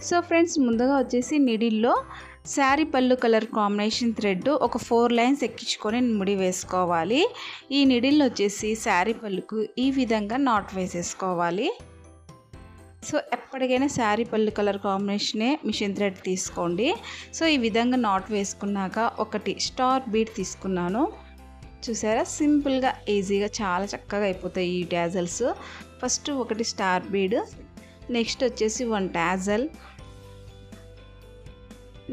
So friends, ముందుగా వచ్చేసి నిడిల్లో శారీ పళ్ళు కలర్ కాంబినేషన్ థ్రెడ్ ఒక 4 లైన్స్ ఎక్కించుకొని ముడి వేసుకోవాలి. ఈ నిడిల్లో వచ్చేసి శారీ పళ్ళుకు ఈ విధంగా నాట్ వేసేసుకోవాలి. సో ఎప్పటికైనా శారీ పళ్ళు కలర్ కాంబినేషనే మిషన్ థ్రెడ్ తీసుకోండి. సో ఈ విధంగా నాట్ వేసుకున్నాక ఒకటి స్టార్ బీడ్ తీసుకున్నాను. చూసారా, సింపుల్గా ఈజీగా చాలా చక్కగా అయిపోతాయి ఈ టాజల్స్. ఫస్ట్ ఒకటి స్టార్ బీడ్, నెక్స్ట్ వచ్చేసి 1 టాజల్,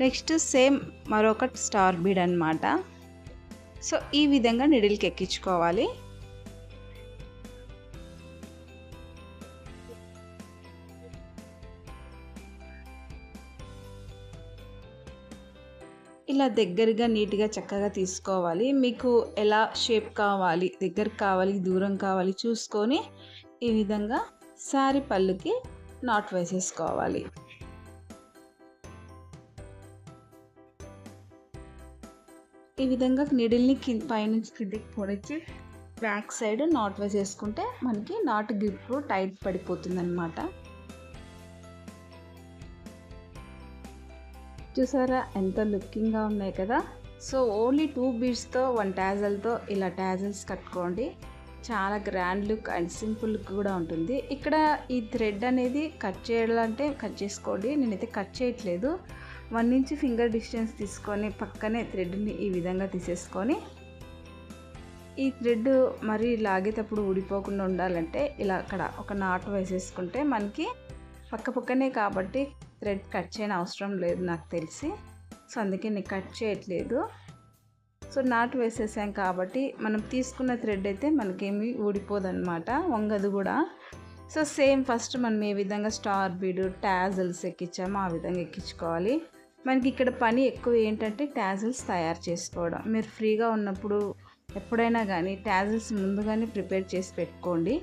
నెక్స్ట్ సేమ్ మరొక స్టార్ బీడ్ అన్నమాట. సో ఈ విధంగా నిడిల్కి ఎక్కించుకోవాలి. ఇలా దగ్గరగా నీట్గా చక్కగా తీసుకోవాలి. మీకు ఎలా షేప్ కావాలి, దగ్గరకు కావాలి, దూరం కావాలి చూసుకొని ఈ విధంగా శారీ పళ్ళుకి నాట్ వేసేసుకోవాలి. ఈ విధంగా నీడిల్ని పైనుంచి కిందకి పొడిచి బ్యాక్ సైడ్ నాట్ వేసేసుకుంటే మనకి నాట్ గ్రిప్ టైట్ పడిపోతుంది అన్నమాట. చూసారా ఎంత లుకింగ్గా ఉన్నాయి కదా. సో ఓన్లీ 2 బీడ్స్తో 1 టాజల్తో ఇలా టాజల్స్ కట్టుకోండి. చాలా grand look and simple look కూడా ఉంటుంది. ఇక్కడ ఈ థ్రెడ్ అనేది కట్ చేయాలంటే కట్ చేసుకోండి. నేనైతే కట్ చేయట్లేదు. 1 ఇంచ్ ఫింగర్ డిస్టెన్స్ తీసుకొని పక్కనే థ్రెడ్ని ఈ విధంగా తీసేసుకొని, ఈ థ్రెడ్ మరి లాగేటప్పుడు ఊడిపోకుండా ఉండాలంటే ఇలా అక్కడ ఒక నాట్ వేసేసుకుంటే మనకి పక్కనే కాబట్టి థ్రెడ్ కట్ చేయని అవసరం లేదు నాకు తెలిసి. సో అందుకే నేను కట్ చేయట్లేదు. సో నాట్ వేసేసాం కాబట్టి మనం తీసుకున్న థ్రెడ్ అయితే మనకేమి ఊడిపోదన్నమాట, వంగదు కూడా. సో సేమ్ ఫస్ట్ మనం ఏ విధంగా స్టార్ బీడ్ టాజల్స్ ఎక్కించామో ఆ విధంగా ఎక్కించుకోవాలి. మనకి ఇక్కడ పని ఎక్కువ ఏంటంటే టాజల్స్ తయారు చేసుకోవడం. మీరు ఫ్రీగా ఉన్నప్పుడు ఎప్పుడైనా కానీ టాజల్స్ ముందుగానే ప్రిపేర్ చేసి పెట్టుకోండి.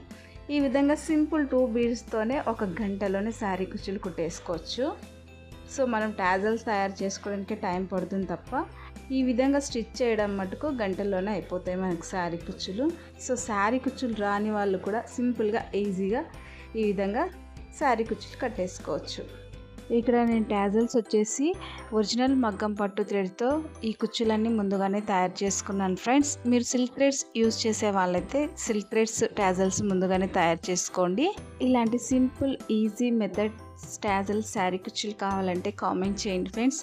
ఈ విధంగా సింపుల్ 2 బీడ్స్తోనే 1 గంటలోనే శారీ కుచ్చులు కుట్టేసుకోవచ్చు. సో మనం టాజల్స్ తయారు చేసుకోవడానికి టైం పడుతుంది తప్ప ఈ విధంగా స్టిచ్ చేయడం మటుకు గంటల్లోనే అయిపోతాయి మనకి శారీ కుచ్చులు. సో శారీ కుచ్చులు రాని వాళ్ళు కూడా సింపుల్గా ఈజీగా ఈ విధంగా శారీ కుచ్చులు కట్టేసుకోవచ్చు. ఇక్కడ నేను టాజల్స్ వచ్చేసి ఒరిజినల్ మగ్గం పట్టు థ్రెడ్తో ఈ కుచ్చులన్నీ ముందుగానే తయారు చేసుకున్నాను ఫ్రెండ్స్. మీరు సిల్క్ థ్రెడ్స్ యూజ్ చేసే వాళ్ళైతే సిల్క్ థ్రెడ్స్ టాజల్స్ ముందుగానే తయారు చేసుకోండి. ఇలాంటి simple easy method tassels sari కుచ్చులు కావాలంటే కామెంట్ చేయండి ఫ్రెండ్స్.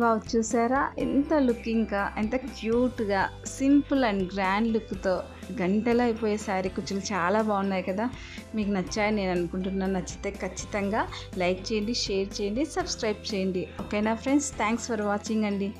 వావ్, చూసారా ఎంత లుకింగ్గా, ఎంత క్యూట్గా, సింపుల్ అండ్ గ్రాండ్ లుక్తో గంటలో అయిపోయే శారీ కుచ్చులు చాలా బాగున్నాయి కదా. మీకు నచ్చాయని నేను అనుకుంటున్నాను. నచ్చితే ఖచ్చితంగా లైక్ చేయండి, షేర్ చేయండి, సబ్స్క్రైబ్ చేయండి. ఓకేనా ఫ్రెండ్స్, థ్యాంక్స్ ఫర్ వాచింగ్ అండి.